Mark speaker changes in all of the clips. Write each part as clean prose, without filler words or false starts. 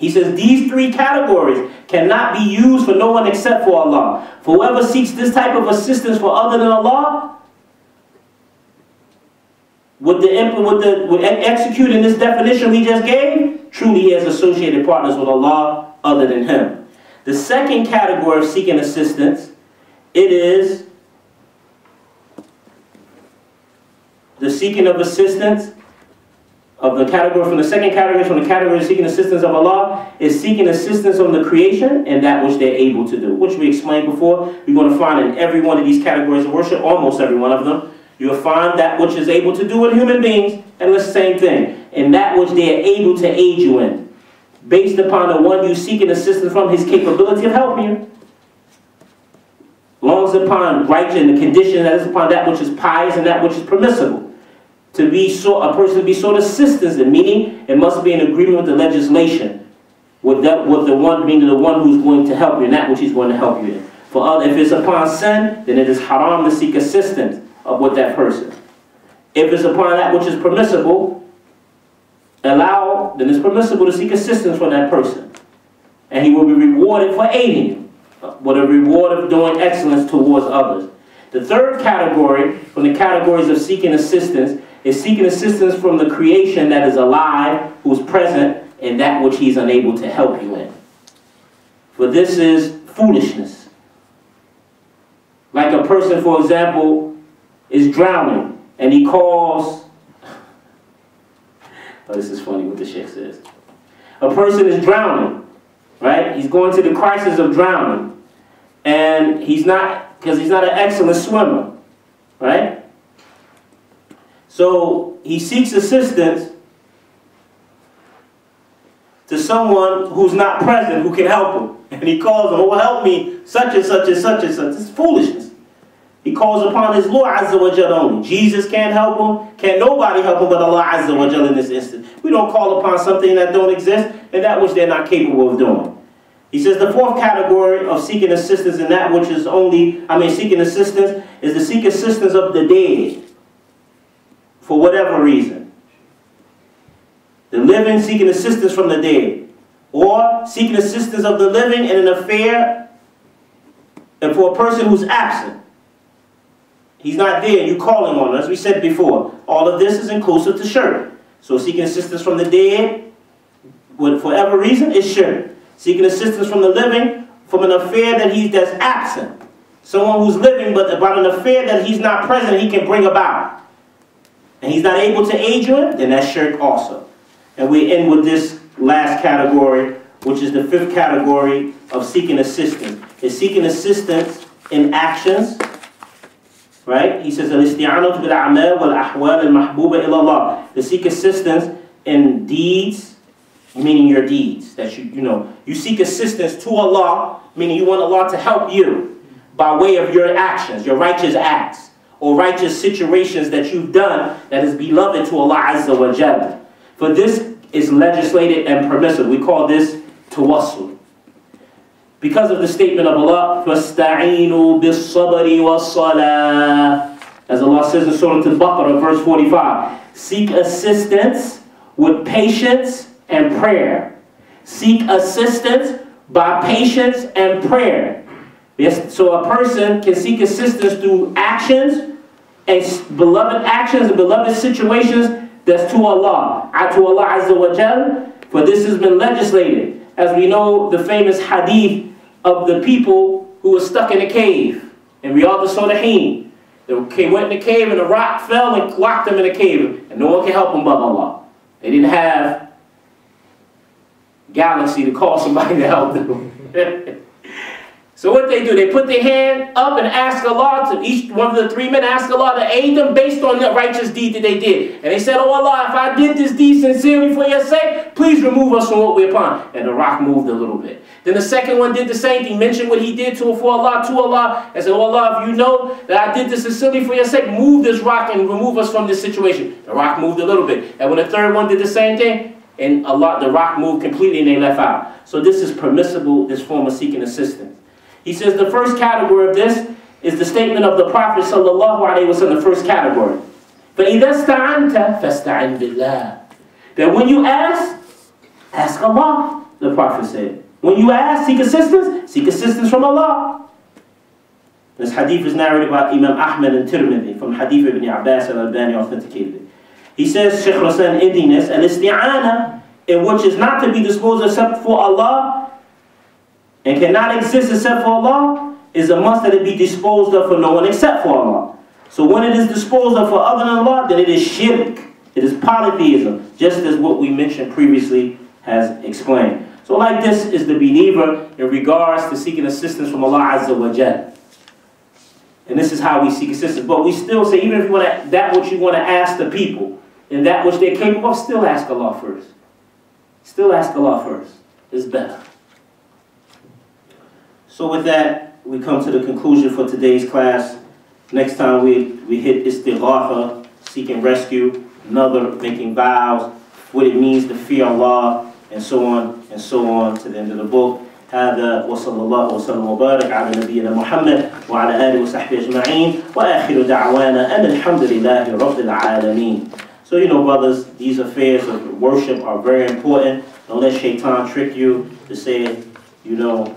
Speaker 1: He says these three categories cannot be used for no one except for Allah. For whoever seeks this type of assistance for other than Allah, with executing this definition we just gave, truly he has associated partners with Allah other than him. The second category of seeking assistance, it is the seeking of assistance of the category from the second category, from the category of seeking assistance of Allah, is seeking assistance from the creation and that which they're able to do, which we explained before. You're going to find in every one of these categories of worship, almost every one of them, you'll find that which is able to do with human beings, and the same thing, and that which they are able to aid you in, based upon the one you seeking assistance from, his capability of helping you. Long as upon righteous and the condition that is upon that which is pious and that which is permissible. To be a person to be sought assistance in, meaning it must be in agreement with the legislation, with the one, meaning the one who's going to help you, and that which he's going to help you in. For other, if it's upon sin, then it is haram to seek assistance with that person. If it's upon that which is permissible, then it's permissible to seek assistance from that person, and he will be rewarded for aiding you, with a reward of doing excellence towards others. The third category, from the categories of seeking assistance, is seeking assistance from the creation that is alive, who's present, and that which he's unable to help you in. For this is foolishness. Like a person, for example, is drowning, and he calls... Oh, this is funny what the Sheikh says. A person is drowning, right? He's going to the crisis of drowning, and because he's not an excellent swimmer, right? So he seeks assistance to someone who's not present, who can help him. And he calls him, oh, help me, such and such and such and such. This is foolishness. He calls upon his Lord Azza wa Jal only. Jesus can't help him. Can't nobody help him but Allah Azza wa Jal in this instance. We don't call upon something that don't exist and that which they're not capable of doing. He says the fourth category of seeking assistance in that which is seeking assistance is to seek assistance of the dead. For whatever reason. The living seeking assistance from the dead. Or seeking assistance of the living in an affair, and for a person who's absent. He's not there, you call him on it. As we said before, all of this is inclusive to shirk. So seeking assistance from the dead, for whatever reason, is shirk. Seeking assistance from the living, from an affair that's absent. Someone who's living, but about an affair that he's not present, he can bring about. And he's not able to aid you in, then that's shirk also. And we end with this last category, which is the fifth category of seeking assistance. It's seeking assistance in actions, right? He says, "Al-isti'anatu bil-a'mal wal-ahwal al-mahbuba ila Allah." To seek assistance in deeds, meaning your deeds. That you seek assistance to Allah, meaning you want Allah to help you by way of your actions, your righteous acts, or righteous situations that you've done that is beloved to Allah Azza wa Jalla. For this is legislated and permissible. We call this tawassul. Because of the statement of Allah, فَاسْتَعِينُوا بِالصَّبْرِ وَالصَّلَاةِ. As Allah says in Surah Al-Baqarah, verse 45, seek assistance with patience and prayer. Seek assistance by patience and prayer. Yes, so a person can seek assistance through actions, and beloved actions and beloved situations that's to Allah. To Allah Azza wa Jal, for this has been legislated. As we know, the famous hadith of the people who were stuck in a cave in Riyadh al-Salihin. They went in the cave and the rock fell and locked them in the cave, and no one can help them but Allah. They didn't have Galaxy to call somebody to help them. So what they do, they put their hand up and ask Allah, to each one of the three men ask Allah to aid them based on the righteous deed that they did. And they said, oh Allah, if I did this deed sincerely for your sake, please remove us from what we're upon. And the rock moved a little bit. Then the second one did the same thing, mentioned what he did to Allah, and said, oh Allah, if you know that I did this sincerely for your sake, move this rock and remove us from this situation. The rock moved a little bit. And when the third one did the same thing, and the rock moved completely and they left out. So this is permissible, this form of seeking assistance. He says the first category of this is the statement of the Prophet sallallahu alaihi wasallam, the first category. فَإِذَا اسْتَعَنْتَ فَاسْتَعِنْ بِاللَّهِ. That when you ask Allah. the Prophet said. When you ask, seek assistance from Allah. This hadith is narrated by Imam Ahmad and Tirmidhi from hadith Ibn Abbas al-Albani authenticated it. He says, Shaykh Rasan ending this, al-isti'ana, in which is not to be disposed except for Allah and cannot exist except for Allah, is a must that it be disposed of for no one except for Allah. So when it is disposed of for other than Allah, then it is shirk. It is polytheism, just as what we mentioned previously has explained. So like this is the believer in regards to seeking assistance from Allah Azza wa Jal. And this is how we seek assistance. But we still say, even if you want to, that which you want to ask the people, and that which they're capable of, still ask Allah first. Still ask Allah first. It's better. So with that, we come to the conclusion for today's class. Next time we hit istighatha, seeking rescue, another making vows, what it means to fear Allah, and so on to the end of the book. هذا وصلى الله وسلم وبارك على نبينا محمد وعلى آله وصحبه أجمعين وآخر دعوانا أن الحمد لله رب العالمين. So you know, brothers, these affairs of worship are very important. Don't let shaitan trick you to say, you know,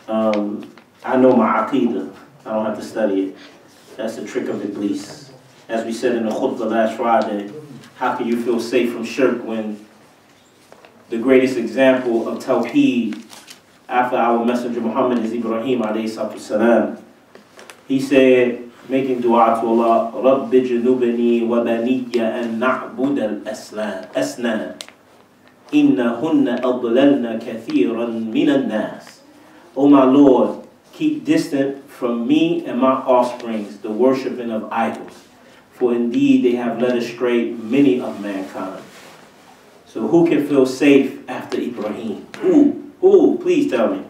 Speaker 1: I know my aqidah, I don't have to study it. That's the trick of Iblis. As we said in the khutbah last Friday, how can you feel safe from shirk when the greatest example of tawheed after our messenger Muhammad is Ibrahim alayhi salam. He said, making dua to Allah, Rabbi janubani wa baniyya an na'bud al-asnam. Innahunna adlalna kathiran minan nas. O my Lord, keep distant from me and my offsprings the worshiping of idols, for indeed they have led astray many of mankind. So who can feel safe after Ibrahim? Who? Please tell me.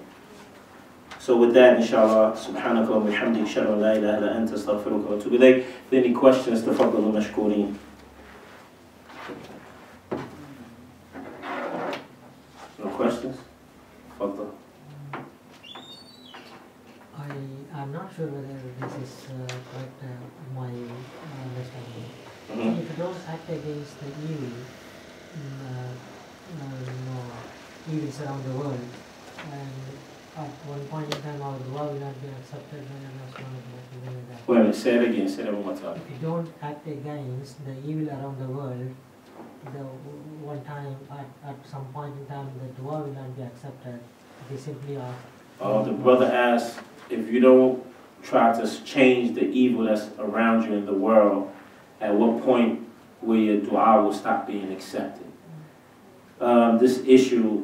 Speaker 1: So with that, inshallah, subhanaka wa bihamdik, shalla la ilaha illa anta, astaghfiruka wa atubu ilayk. If there are any questions, tafaddalu mashkooreen. No questions? Tafaddalu.
Speaker 2: I'm not sure whether this is correct, my understanding. If you don't act against the evil, evils around the world, and at one point in time our dua will not be accepted when Allah subhanahu wa ta'ala will that.
Speaker 1: Wait a minute, say it again, say that one more time.
Speaker 2: If you don't act against the evil around the world, at some point in time the dua will not be accepted. They simply are.
Speaker 1: The brother asked, if you don't try to change the evil that's around you in the world, at what point will your dua will stop being accepted? This issue,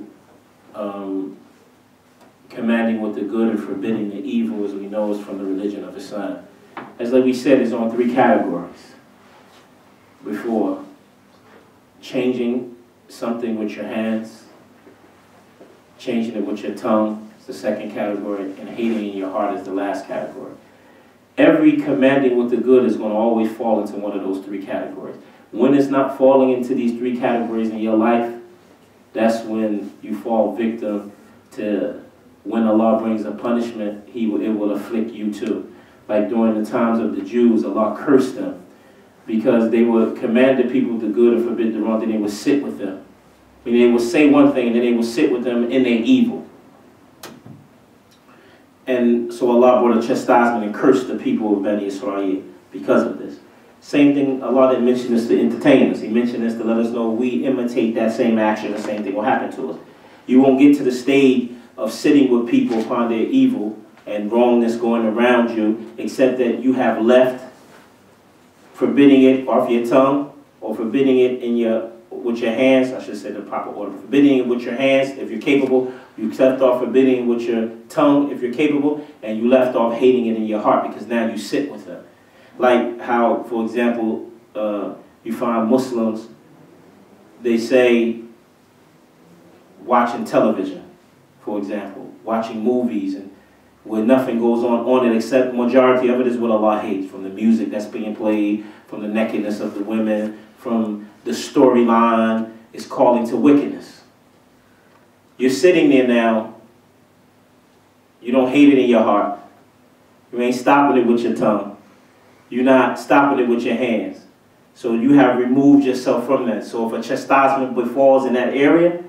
Speaker 1: commanding with the good and forbidding the evil, as we know, is from the religion of Islam. As like we said, is on three categories before. Changing something with your hands, changing it with your tongue is the second category, and hating in your heart is the last category. Every commanding with the good is going to always fall into one of those three categories. When it's not falling into these three categories in your life, that's when you fall victim to when Allah brings a punishment, it will afflict you too. Like during the times of the Jews, Allah cursed them because they would command the people the good and forbid the wrong, then they would sit with them. I mean, they would say one thing and then they would sit with them in their evil. And so Allah brought a chastisement and cursed the people of Bani Israel because of this. Same thing, Allah didn't mention this to entertain us. He mentioned this to let us know we imitate that same action, the same thing will happen to us. You won't get to the stage of sitting with people upon their evil and wrongness going around you, except that you have left forbidding it off your tongue, or forbidding it with your hands, I should say the proper order. Forbidding it with your hands if you're capable. You left off forbidding it with your tongue if you're capable, and you left off hating it in your heart because now you sit with them. Like how, for example, you find Muslims, they say watching television, for example, watching movies, and where nothing goes on it except majority of it is what Allah hates, from the music that's being played, from the nakedness of the women, from the storyline is calling to wickedness. You're sitting there now, you don't hate it in your heart, you ain't stopping it with your tongue, you're not stopping it with your hands. So you have removed yourself from that. So if a chastisement befalls in that area,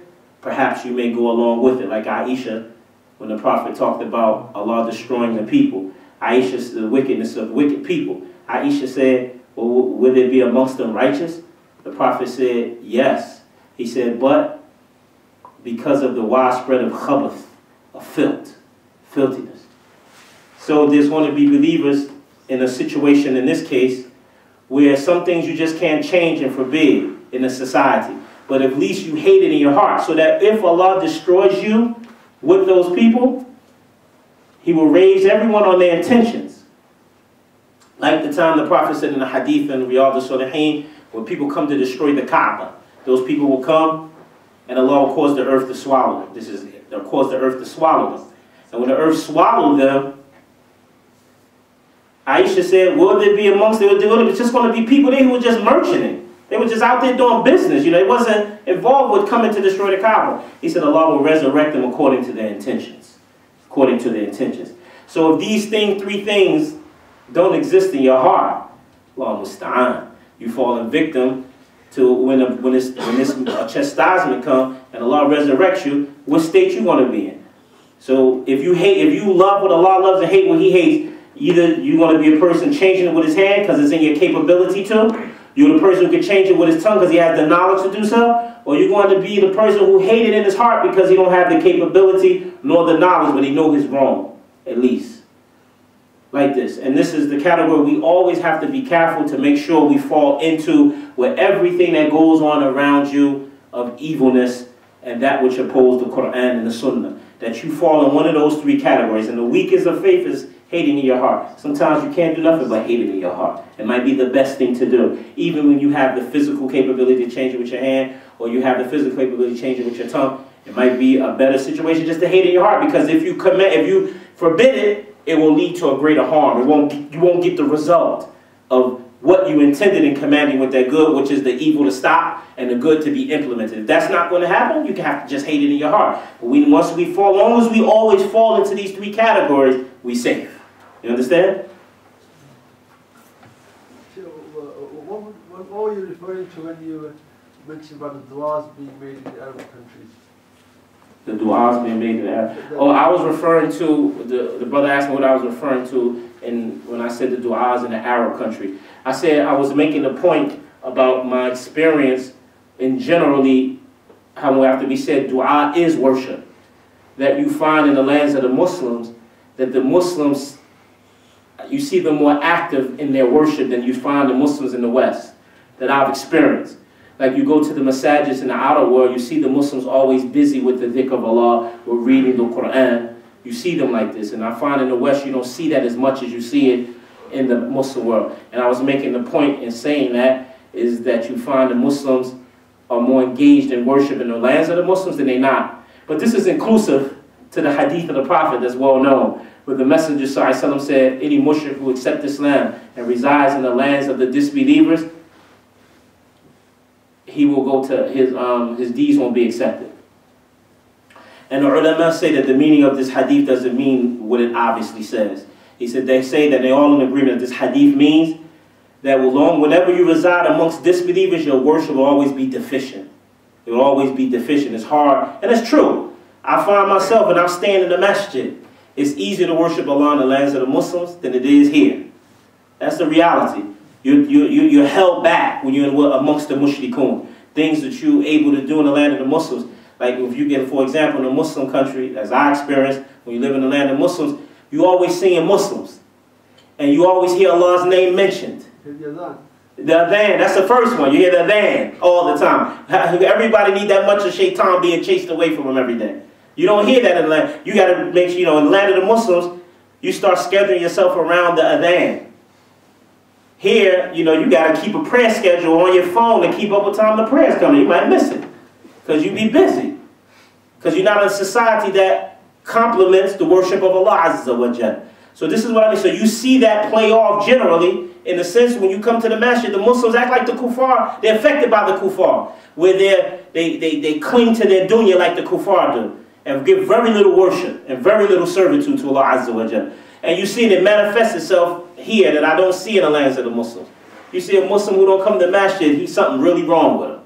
Speaker 1: perhaps you may go along with it. Like Aisha, when the Prophet talked about Allah destroying the people, Aisha, the wickedness of wicked people. Aisha said, well, will there be amongst them righteous? The Prophet said, yes. He said, but because of the widespread of khabath, of filthiness. So there's going to be believers in a situation in this case where some things you just can't change and forbid in a society. But at least you hate it in your heart, so that if Allah destroys you with those people, He will raise everyone on their intentions. Like the time the Prophet said in the hadith in Riyadh al-Salihin, when people come to destroy the Kaaba, those people will come and Allah will cause the earth to swallow them. They'll cause the earth to swallow them. And when the earth swallowed them, Aisha said, will there be amongst them, it's just going to be people there who were just merchanting. They were just out there doing business. You know, it wasn't involved with coming to destroy the Kaaba. He said Allah will resurrect them according to their intentions. According to their intentions. So if these three things don't exist in your heart, Allah musta'an, you fall a victim to when this chastisement comes and Allah resurrects you, what state you want to be in. So if you love what Allah loves and hate what He hates, either you're going to be a person changing it with his hand because it's in your capability to, you're the person who can change it with his tongue because he has the knowledge to do so, or you're going to be the person who hates it in his heart because he don't have the capability nor the knowledge, but he knows he's wrong, at least. Like this. And this is the category we always have to be careful to make sure we fall into, where everything that goes on around you of evilness and that which opposes the Quran and the Sunnah, that you fall in one of those three categories. And the weakest of faith is hating in your heart. Sometimes you can't do nothing but hate it in your heart. It might be the best thing to do. Even when you have the physical capability to change it with your hand, or you have the physical capability to change it with your tongue, it might be a better situation just to hate it in your heart, because if you forbid it, it will lead to a greater harm. You won't get the result of what you intended in commanding with that good, which is the evil to stop and the good to be implemented. If that's not going to happen, you can have to just hate it in your heart. But long as we always fall into these three categories, we safe. You understand?
Speaker 3: So, what were you referring to when you mentioned about the du'as being made in the Arab countries?
Speaker 1: The du'as being made in the Arab. Oh, I was referring to, the brother asked me what I was referring to when I said the du'as in the Arab country. I said I was making a point about my experience in generally how after we said du'a is worship. That you find in the lands of the Muslims, that the Muslims, you see them more active in their worship than you find the Muslims in the West, that I've experienced. Like you go to the Masjids in the outer world, you see the Muslims always busy with the dhikr of Allah, or reading the Quran. You see them like this. And I find in the West you don't see that as much as you see it in the Muslim world. And I was making the point in saying that, is that you find the Muslims are more engaged in worship in the lands of the Muslims than they not. But this is inclusive to the hadith of the Prophet that's well known, where the Messenger ﷺ said, any mushrik who accepts Islam and resides in the lands of the disbelievers, he will go to his deeds won't be accepted. And the ulama say that the meaning of this hadith doesn't mean what it obviously says. He said they say that they're all in agreement that this hadith means that whenever you reside amongst disbelievers, your worship will always be deficient. It will always be deficient. It's hard, and it's true. I find myself, and I'm staying in the masjid, it's easier to worship Allah in the lands of the Muslims than it is here. That's the reality. You're held back when you're amongst the mushrikun. Things that you're able to do in the land of the Muslims. Like if you get, for example, in a Muslim country, as I experienced, when you live in the land of Muslims, you always seeing Muslims. And you always hear Allah's name mentioned. The adhan, that's the first one. You hear the adhan all the time. Everybody need that much of shaitan being chased away from them every day. You don't hear that in the land. You got to make sure, in the land of the Muslims, you start scheduling yourself around the adhan. Here, you got to keep a prayer schedule on your phone to keep up with time the prayers coming. You might miss it because you be busy. Because you're not in a society that complements the worship of Allah Azza wa Jal. So this is what I mean. So you see that play off generally in the sense when you come to the masjid, the Muslims act like the kuffar. They're affected by the kuffar, where they cling to their dunya like the kuffar do, and give very little worship and very little servitude to Allah Azza wa Jal. And you see it manifest itself here that I don't see in the lands of the Muslims. You see a Muslim who don't come to the masjid, he's something really wrong with him.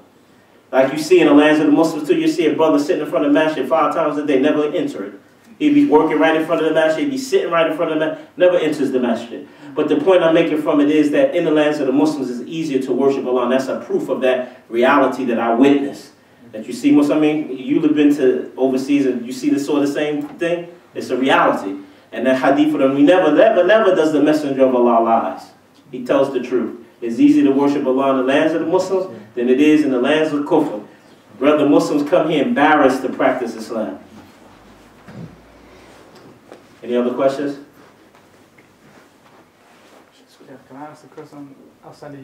Speaker 1: Like you see in the lands of the Muslims too, you see a brother sitting in front of the masjid 5 times a day, never enter it. He'd be working right in front of the masjid, he'd be sitting right in front of the masjid, never enters the masjid. But the point I'm making from it is that in the lands of the Muslims it's easier to worship Allah, and that's a proof of that reality that I witnessed. That you see, I mean, you've been to overseas and you see the sort of same thing. It's a reality. And that hadith of them, never does the messenger of Allah lies. He tells the truth. It's easier to worship Allah in the lands of the Muslims than it is in the lands of Kufr. Brother, Muslims come here embarrassed to practice Islam. Any other questions?
Speaker 4: Yeah, can I ask a question outside the...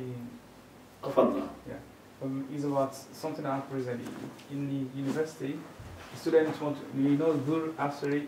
Speaker 1: Yeah.
Speaker 4: It's about something that happens in the university. The students want to, Dur Asri,